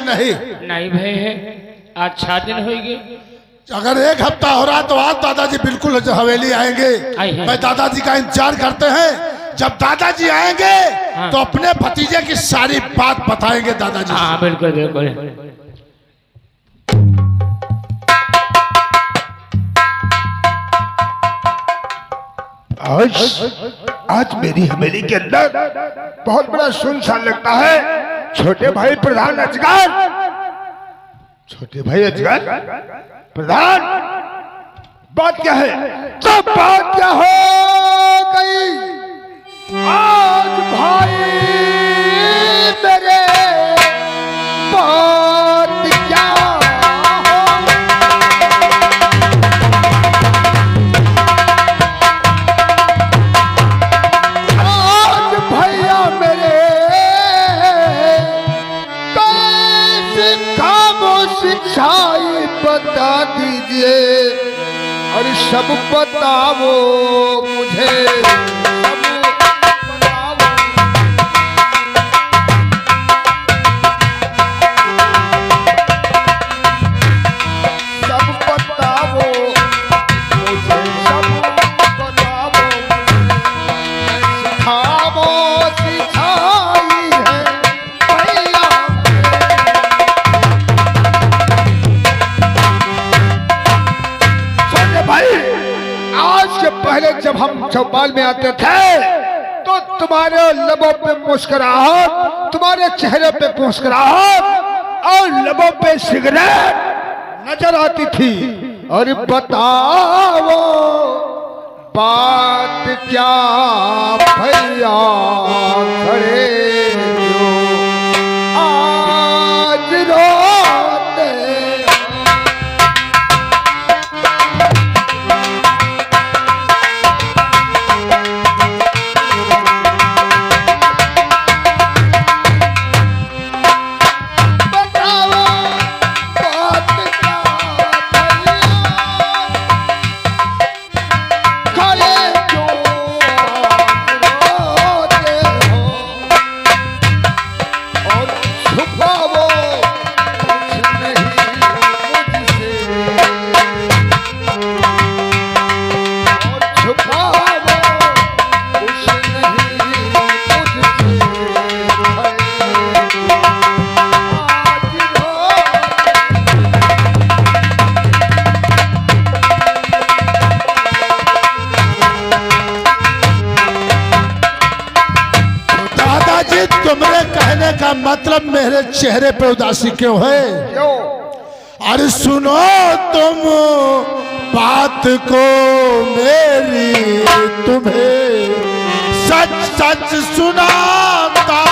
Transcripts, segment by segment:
नहीं? नहीं भाई है, आज 6 दिन हो गए। अगर 1 हफ्ता हो रहा तो आज दादाजी बिल्कुल हवेली आएंगे। मैं दादाजी का इंतजार करते हैं। जब दादाजी आएंगे तो अपने भतीजे की सारी बात बताएंगे दादाजी। हाँ बिल्कुल बिल्कुल। आज मेरी हवेली के अंदर बहुत बड़ा सुनसान लगता है। छोटे भाई प्रधान अजगर, छोटे भाई अजगर प्रधान, बात क्या है? तो बात क्या हो गई आज भाई मेरे, बात क्या आज भैया मेरे, कैसे खामोश छाई बता दीजिए और सब बताओ मुझे, जब हम चौपाल में आते थे तो तुम्हारे लबों पे मुस्कुराहट, तुम्हारे चेहरे पे मुस्कुराहट और लबों पे सिगरेट नजर आती थी। और बताओ बात क्या भैया खड़े जो आज रोते। तुमरे कहने का मतलब मेरे चेहरे पे उदासी क्यों है? अरे सुनो तुम बात को मेरी, तुम्हें सच सच सुनाता हूँ।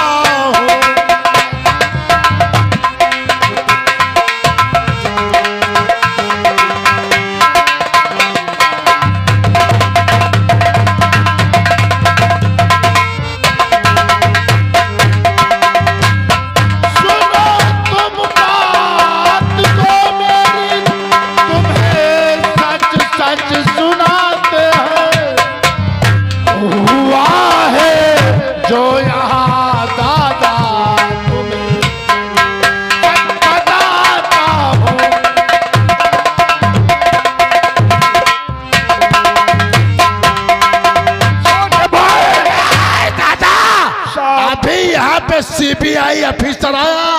सीबीआई ऑफिसर आया,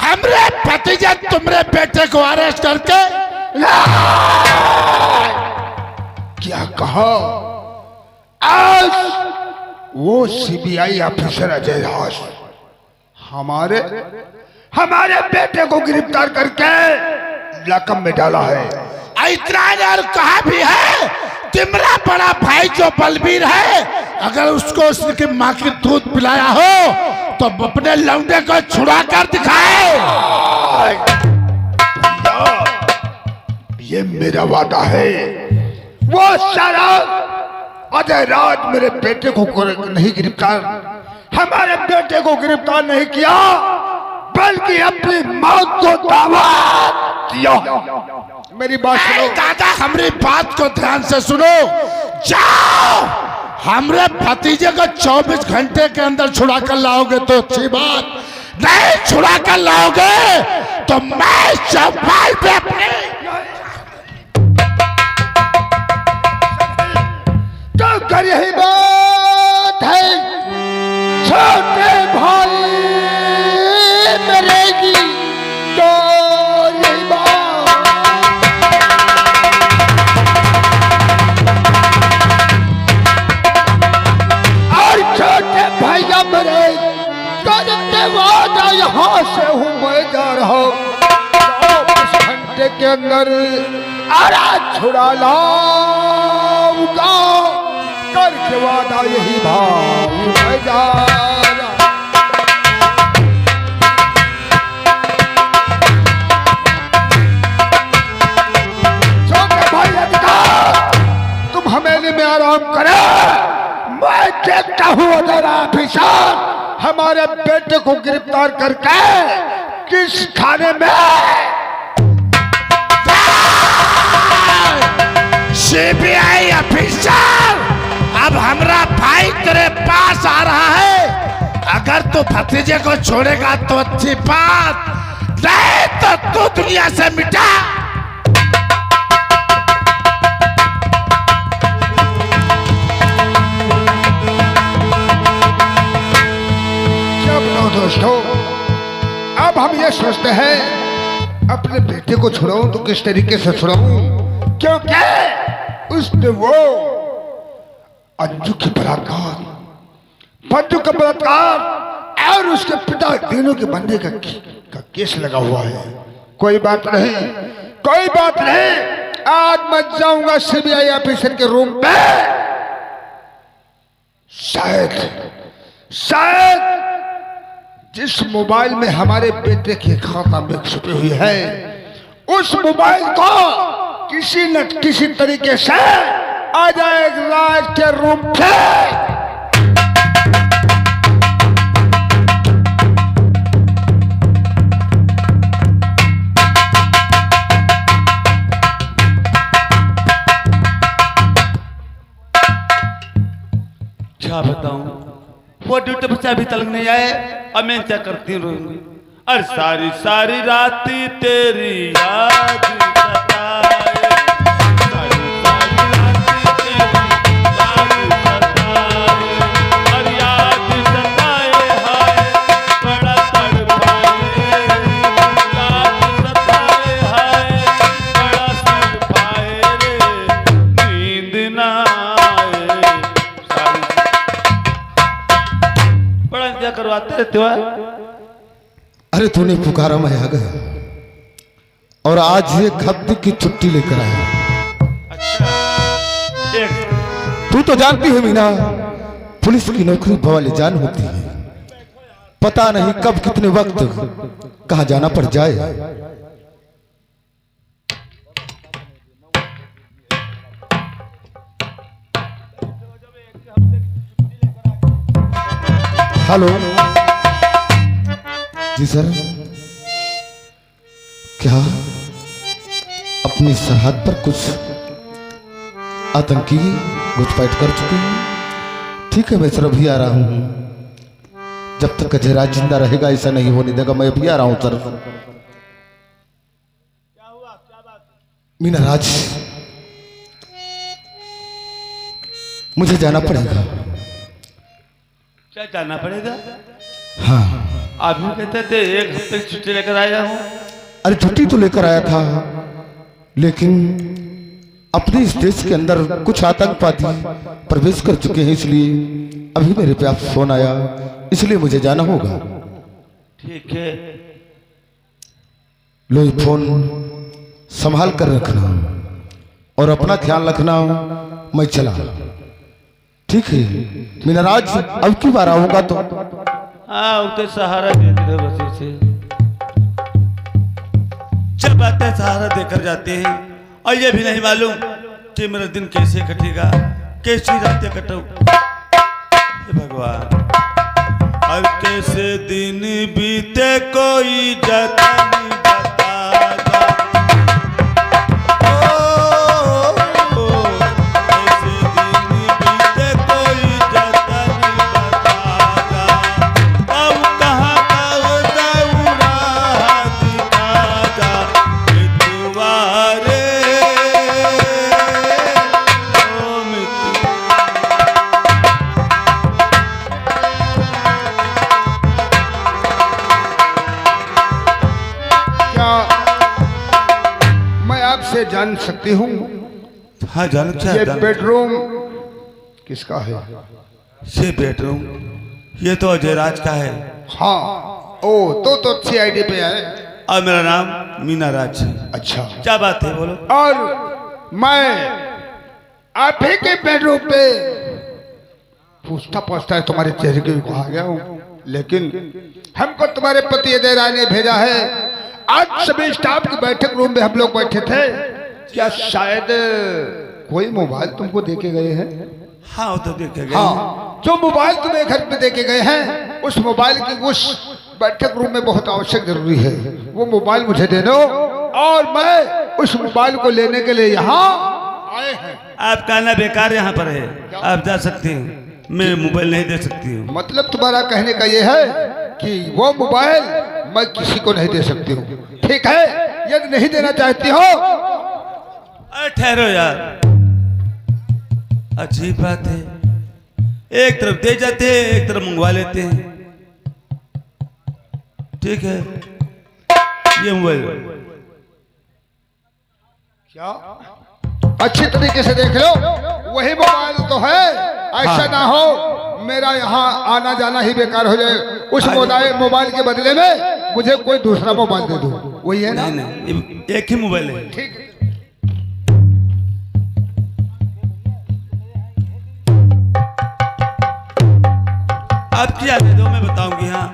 हमरे भतीजे तुमरे बेटे को अरेस्ट करके। क्या कहा? आज वो सीबीआई ऑफिसर अजय दास हमारे बेटे को गिरफ्तार करके लकम में डाला है। इतना और कहा भी है, तुम्हारा बड़ा भाई जो बलबीर है, अगर उसको उसकी माँ की दूध पिलाया हो तो अपने लौंडे को छुड़ा कर दिखाए। ये मेरा वादा है। वो सारा अजय राज मेरे बेटे को नहीं गिरफ्तार, हमारे बेटे को गिरफ्तार नहीं किया, बल्कि अपनी मौत को दावत दिया। मेरी बात सुनो दादा, हमारी बात को ध्यान से सुनो। जाओ, हमरे भतीजे को 24 घंटे के अंदर छुड़ा कर लाओगे तो अच्छी बात, नहीं छुड़ा कर लाओगे तो मैं चौपाल पे अपने तो कर यही बात है छोटे भाई मेरे की तो यही बात और छोटे भैया मेरे करते वादा यहाँ से हूँ मैं जा रहा हूँ इस घंटे के अंदर आरा छुड़ा लाऊंगा करके वादा यही भाई मैं जा रहा छोटे भाई अधिकार तुम हमेली में आराम करे मैं देखता हूँ अगर ऑफिसर हमारे बेटे को गिरफ्तार करके किस थाने में सीबीआई ऑफिसर अब हमारा भाई तेरे पास आ रहा है। अगर तू भतीजे को छोड़ेगा तो अच्छी बात, नहीं तो तू दुनिया से मिटा। दोस्तों अब हम ये सोचते हैं अपने बेटे को छुड़ाऊं तो किस तरीके से छुड़ाऊं, क्योंकि उसने वो अंजू के बलात्कार, पंजू का बलात्कार और उसके पिता तीनों के बंदे का केस लगा हुआ है। कोई बात नहीं, कोई बात नहीं, आज मैं जाऊंगा सीबीआई ऑफिसर के रूम पे। शायद जिस मोबाइल में हमारे बेटे के खाता में छुपी हुई है उस मोबाइल को किसी न किसी तरीके से आ जाएगा राज के रूम पे। क्या बताऊं, वो ड्यूटी पर से अभी तक नहीं आए और मैं क्या करती रहूंगी। और सारी सारी रात तेरी याद सताए, सारी सारी रात तेरी याद सताए, और याद सताए हाय बड़ा तड़पाए, याद सताए हाय बड़ा तड़पाए रे, नींद ना आए, बड़ा क्या करवाते रहते हो। अरे तूने पुकारा मैं आ गया और आज ये हफ्ते की छुट्टी लेकर आया। अच्छा तू तो जानती है मीना, पुलिस की नौकरी बवाले जान होती है, पता नहीं कब कितने वक्त कहां जाना पड़ जाए। हेलो जी सर, क्या अपनी सरहद पर कुछ आतंकी घुसपैठ कर चुके हैं? ठीक है मैं सर अभी आ रहा हूं, जब तक अजयराज जिंदा रहेगा ऐसा नहीं होने देगा, मैं अभी आ रहा हूं सर। मीना राज, मुझे जाना पड़ेगा। क्या जाना पड़ेगा? हाँ आप भी कहते थे एक हफ्ते की छुट्टी लेकर आया हूँ। अरे छुट्टी तो लेकर आया था, लेकिन अपने इस देश के अंदर कुछ आतंकवादी प्रवेश कर चुके हैं, इसलिए अभी मेरे पे आप फोन आया, इसलिए मुझे जाना होगा। ठीक है, लो ये फोन संभाल कर रखना और अपना ख्याल रखना, मैं चला। ठीक है मीना राज, अब की बार आऊंगा तो हाँ उसे सहारा देख रहे बस से, जब आते हैं सहारा देकर जाते हैं, और ये भी नहीं मालूम कि मेरा दिन कैसे कटेगा, कैसी रातें कटूं। हे भगवान, और कैसे दिन बीते कोई जता नहीं बताता। कैसे दिन बीते कोई जता नहीं बताता। अब कहाँ का वो जान सकती हूँ हाँ जान क्या ये जान बेडरूम किसका है? ये बेडरूम ये तो अजय राज का है हाँ, ओ तो अच्छी आईडी पे है। और मेरा नाम मीना राज है। अच्छा, क्या बात है बोलो। और मैं आप ही के बेडरूम पे पूछता है तुम्हारे चेहरे के को आ गया हूँ, लेकिन हमको तुम्हारे पति अजय राय ने भेजा है। आज सभी स्टाफ की बैठक रूम में हम लोग बैठे थे, क्या शायद कोई मोबाइल तुमको देके गए हैं? हाँ वो तो देखेगा। हाँ, जो मोबाइल तुम्हें घर पे देके गए हैं उस मोबाइल की उस बैठक रूम में बहुत आवश्यक जरूरी है। वो मोबाइल मुझे दे दो और मैं उस मोबाइल को लेने के लिए यहाँ आए हैं। आप कहना बेकार यहाँ पर है, आप जा सकते हैं, मैं मोबाइल नहीं दे सकती हूँ। मतलब तुम्हारा कहने का ये है कि वो मोबाइल मैं किसी को नहीं दे सकती हूँ। ठीक है, यदि नहीं देना चाहती हो। अरे ठहरो यार, अच्छी बात है, एक तरफ दे जाते हैं एक तरफ मंगवा लेते हैं। ठीक है, ये मोबाइल क्या अच्छी तरीके से देख लो, वही मोबाइल तो है। ऐसा ना हो मेरा यहाँ आना जाना ही बेकार हो जाए। उस मोबाइल के बदले में मुझे कोई दूसरा मोबाइल दे दो, वही है ना? नहीं, एक ही मोबाइल है। ठीक है। आप क्या दे दो मैं बताऊंगी। हाँ,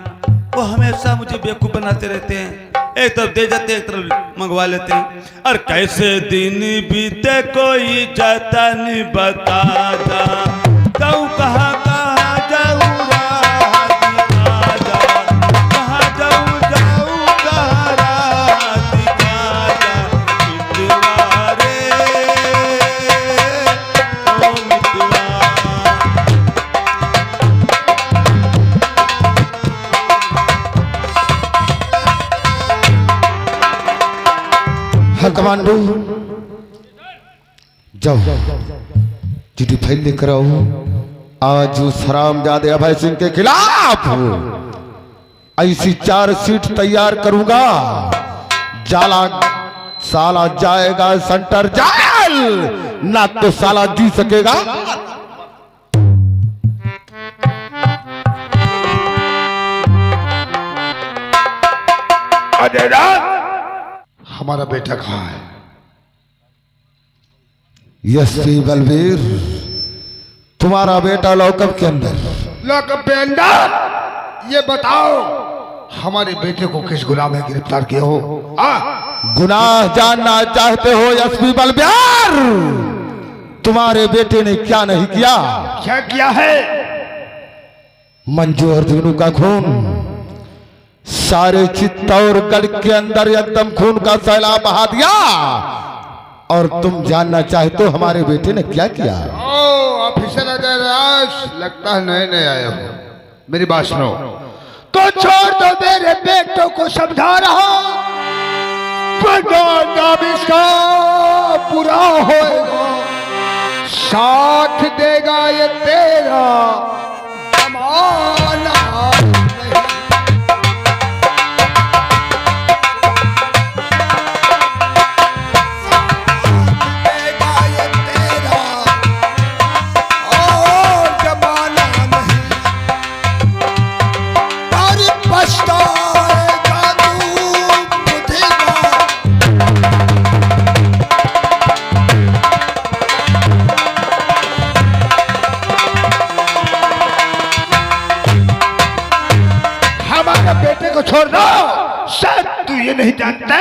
वो हमेशा मुझे बेवकूफ बनाते रहते हैं, एक तरफ दे जाते हैं एक तरफ मंगवा लेते हैं। और कैसे दिन बीते कोई जाता नहीं बता जा, जाऊँ कहाँ जाऊँ रात दिखा जा, कहाँ जाऊँ कहाँ रात दिखा जा, मितवा रे ओ मितवा। हाँ कमांडो, जाओ चिट्ठी फाइल लेकर आओ। आज उस हरामजादे अभय सिंह के खिलाफ ऐसी 4 सीट तैयार करूंगा, जाला साला जाएगा सेंटर जेल, ना तो साला जी सकेगा। अजय राज, हमारा बेटा कहाँ है? यशवी बलवीर, तुम्हारा बेटा लॉकअप के अंदर। लॉकअप के अंदर? ये बताओ हमारे बेटे को किस गुनाह में गिरफ्तार किए हो? गुनाह जानना चाहते हो यशवी बलवीर? तुम्हारे बेटे ने क्या नहीं किया? क्या किया है? मंजू और धीनू का खून सारे चित्तौड़गढ़ के अंदर एकदम खून का सैलाब बहा दिया। और तुम जानना चाहते हो हमारे बेटे ने क्या किया? ओ ऑफिसर अजय राज, लगता है नए नए आए हो। मेरी बात सुनो, तो छोड़ दो, मेरे बेटों को समझा रहा नाम इसका पूरा होएगा, साथ देगा ये तेरा जमाना। छोड़ दो, शायद तू ये नहीं जानता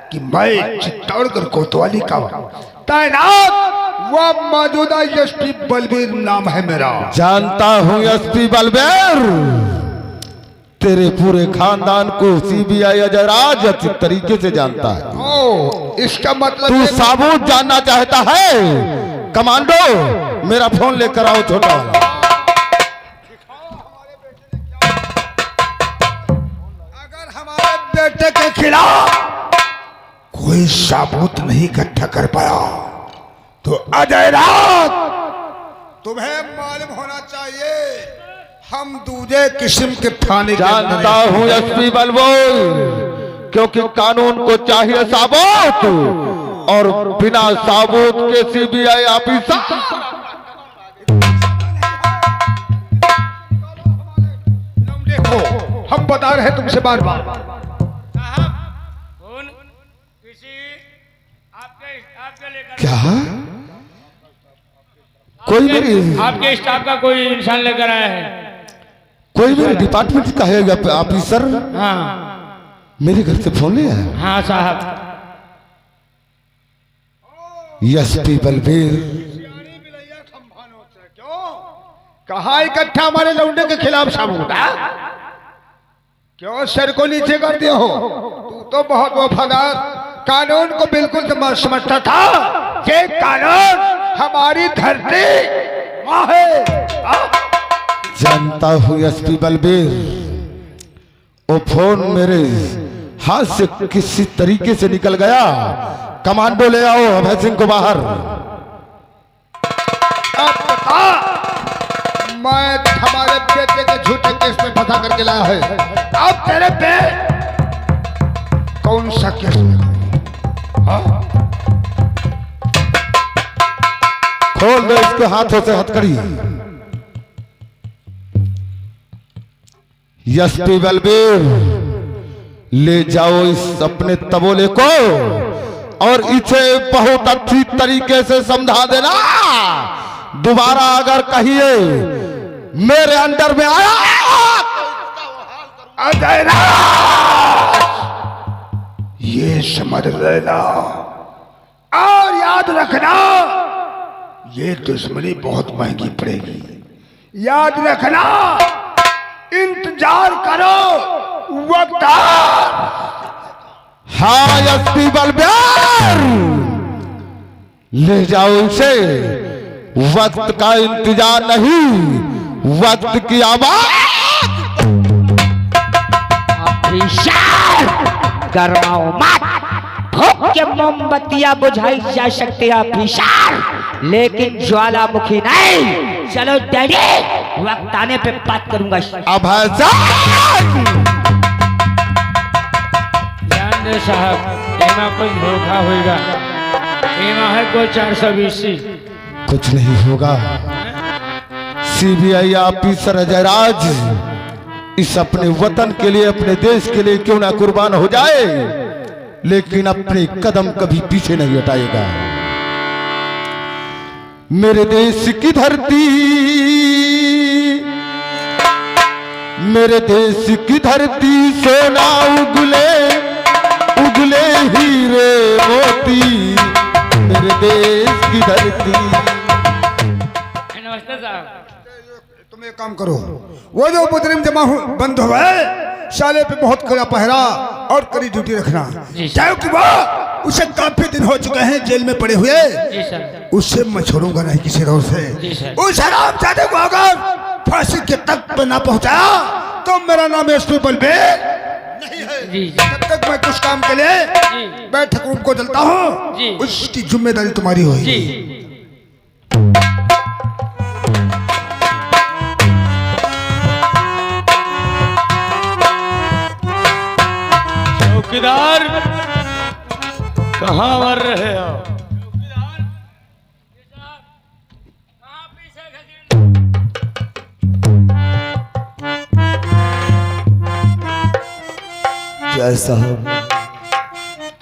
कि मैं चित्तौड़गढ़ कोतवाली का तैनात वो मौजूदा एसपी बलबीर नाम है मेरा। जानता हूं एसपी बलबीर, तेरे पूरे खानदान को सीबीआई अजय राज अच्छी तरीके से जानता है। ओ, इसका मतलब तू साबूत जानना चाहता है? कमांडो, मेरा फोन लेकर आओ छोटा वाला। बेटे के खिलाफ कोई सबूत नहीं इकट्ठा कर पाया तो अजय राज, तुम्हें मालूम होना चाहिए हम दूसरे किस्म के थाने जानता हूं एसपी बलबोल, क्योंकि कानून को चाहिए सबूत और बिना सबूत के सीबीआई ऑफिसर देखो, हम बता रहे हैं तुमसे बार बार। कौन किसी आपके लेकर क्या कोई मेरी आपके स्टाफ का कोई इंसान लेकर आया है? कोई मेरे डिपार्टमेंट का है ऑफिसर हाँ मेरे घर से फोन लिया है। हाँ साहब। एसपी बलबीर कहा इकट्ठा हमारे लौंडे के खिलाफ सबूत है? क्यों सर को नीचे कर दिया हो? तू तो बहुत वफादार, कानून को बिल्कुल समझता था कि कानून हमारी धरती माँ है। जानता हूँ एसपी बलबीर, वो फोन मेरे हाथ से किसी तरीके से निकल गया। कमांडो ले आओ अभय सिंह को बाहर। अब बता, मैं हमारे बेटे के झूठे केस में फंसा करके लाया है। अब तेरे पे कौन सा केस लगाऊं? खोल दो इसके हाथों से हथकड़ी। एसपी बलबीर, ले जाओ इस अपने तबोले को और इसे बहुत अच्छी तरीके से समझा देना। दोबारा अगर कहिए मेरे अंडर में आया ये समझ लेना और याद रखना, ये दुश्मनी बहुत महंगी पड़ेगी। याद रखना, इंतजार करो, वक्त हाँ एसपी बलबीर, ले जाओ इसे। वक्त का इंतजार नहीं, वक्त की आवाज। गरमाओ मत, भूख के मोमबत्तियां बुझाई जा सकती है ऑफिसर, लेकिन ज्वालामुखी नहीं। चलो डैडी, वक्त आने पे बात करूंगा। अभय सिंह, ध्यान दे साहब, एमा कोई धोखा होगा। एमा है कोई 420। कुछ नहीं होगा। सीबीआई ऑफिसर अजय राज इस अपने वतन के लिए, अपने देश के लिए क्यों ना कुर्बान हो जाए, लेकिन अपने कदम कभी पीछे नहीं हटाएगा। मेरे देश की धरती, मेरे देश की धरती, सोना उगले उगले हीरे मोती, मेरे देश की धरती। नमस्ते साहब। तुम एक काम करो, वो जो मुजरिम जमा बंद हुआ है, साले पे बहुत कड़ा पहरा और कड़ी ड्यूटी रखना। चाहे कि वो उसे काफी दिन हो चुके हैं जेल में पड़े हुए, जी सर। उससे मैं छोड़ूंगा नहीं किसी रोज से। जी सर। उस हरामजादे को अगर फांसी के तख्त पे ना पहुंचाया तो मेरा नाम एसपी बलबीर नहीं है। जी तब तक मैं कुछ काम के लिए बैठक रूम को चलता हूँ, जी। उसकी जिम्मेदारी तुम्हारी होगी। जी चौकीदार, कहाँ मर रहे हो? जय साहब।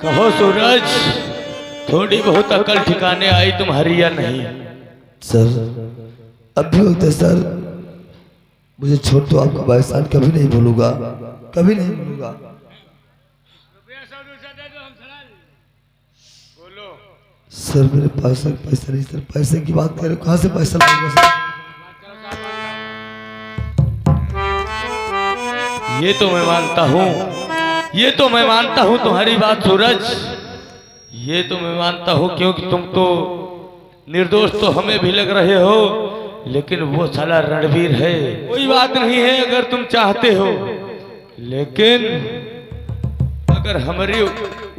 कहो सूरज, थोड़ी बहुत अकल ठिकाने आई तुम्हारी या नहीं? सर अब भी होता है सर, मुझे छोड़ दो, आपका एहसान कभी नहीं भूलूंगा, कभी नहीं भूलूंगा। सर मेरे पास सर पैसा नहीं, सर पैसे की बात करें, कहाँ से पैसा लाऊंगा सर? ये तो मैं मानता हूँ, ये तो मैं मानता हूँ तुम्हारी बात सूरज, ये तो मैं मानता हूँ, क्योंकि तुम तो निर्दोष तो हमें भी लग रहे हो, लेकिन वो साला रणवीर है। कोई बात नहीं है अगर तुम चाहते हो, लेकिन अगर हमारी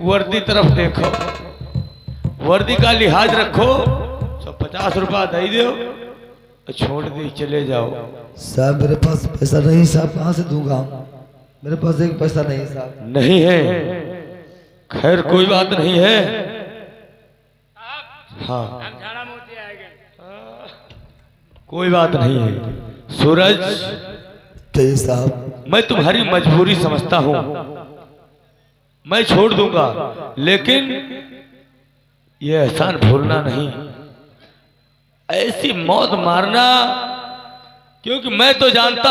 वर्दी तरफ देखो, वर्दी का लिहाज रखो, तो 50 रुपया दे दो, छोड़ दे चले जाओ। साहब मेरे पास पैसा नहीं साहब, कहाँ से दूंगा? मेरे पास एक पैसा नहीं साहब। नहीं है, खैर कोई बात नहीं है, हाँ कोई बात नहीं है सूरज, कहिए साहब। मैं तुम्हारी मजबूरी समझता हूं, मैं छोड़ दूंगा, लेकिन ये एहसान भूलना नहीं, ऐसी मौत मारना, क्योंकि मैं तो जानता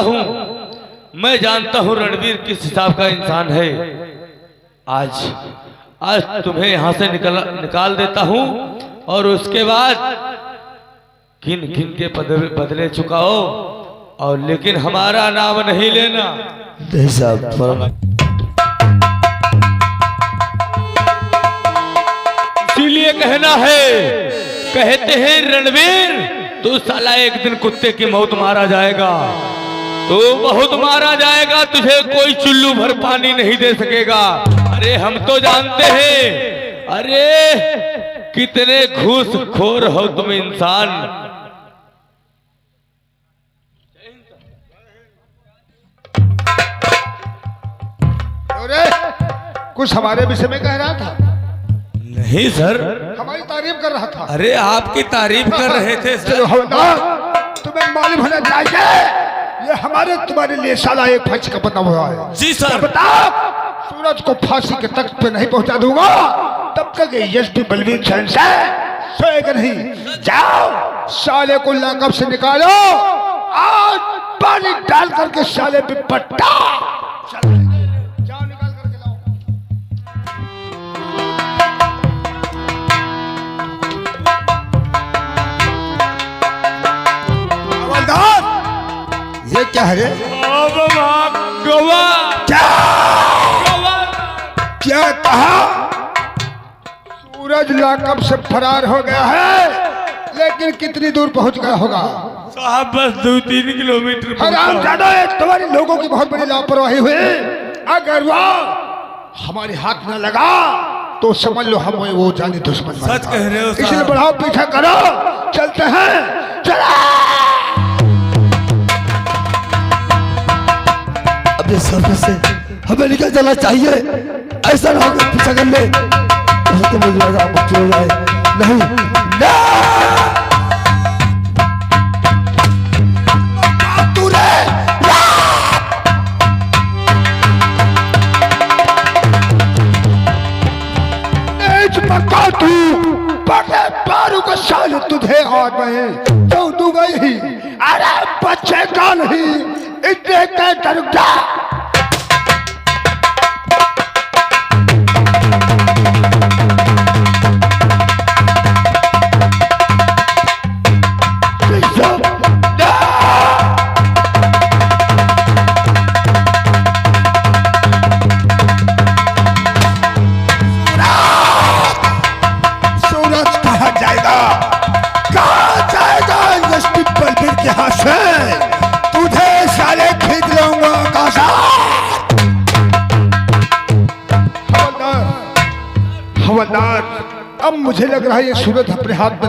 हूं रणवीर किस हिसाब का इंसान है। आज तुम्हें यहां से निकाल देता हूं और उसके बाद किन किन के बदले चुकाओ, और लेकिन हमारा नाम नहीं लेना। नहीं साहब, इसीलिए कहना है, कहते हैं रणवीर तू साला एक दिन कुत्ते की मौत मारा जाएगा, तू बहुत मारा जाएगा, तुझे कोई चुल्लू भर पानी नहीं दे सकेगा। अरे हम तो जानते हैं, अरे कितने घूसखोर हो तुम इंसान। अरे कुछ हमारे विषय में कह रहा था? नहीं सर, हमारी तारीफ कर रहा था। अरे आपकी तारीफ कर रहे थे चलो हवलदार, तुम्हें मालूम होना चाहिए ये हमारे तुम्हारे लिए साला एक फंस का बना हुआ है। जी सर। बता, सूरज को फांसी के तख्त पे नहीं पहुंचा दूंगा तब तक ये एसपी बलवीर चैन से सोएगा नहीं। जाओ साले को लॉकअप से निकालो, आज पानी डाल करके साले पे पट्टा। जाओ निकाल करके लाओ। हवलदार, ये क्या है रे? क्या कहा? सूरज लॉकअप से फरार हो गया है, लेकिन कितनी दूर पहुंच गया होगा? साहब बस 2-3 किलोमीटर। हराम ज्यादा है, तुम्हारी लोगों की बहुत बड़ी लापरवाही हुई। अगर वो हमारे हाथ में लगा तो समझ लो हम वो जाने दुश्मन। सच कह रहे हो साहब। इसलिए बढ़ाओ, पीछा करो, चलते हैं। चला अपने सर से हमें निकल जाना चाहिए, ऐसा ना हो कि पीछा कर ले तो मुझे लगा आपको छोड़ जाए। नहीं ना तू रे, तू बड़े बारू को साल तुझे और मैं तो तू गई। अरे बच्चे का नहीं, इतने के डर जा। सूरज कहाँ जाएगा? कहाँ जाएगा? एसपी बलवीर के हाथ से तुझे साले खींच लूंगा कासा। हवलदार, अब मुझे लग रहा है ये सूरज अपने हाथ में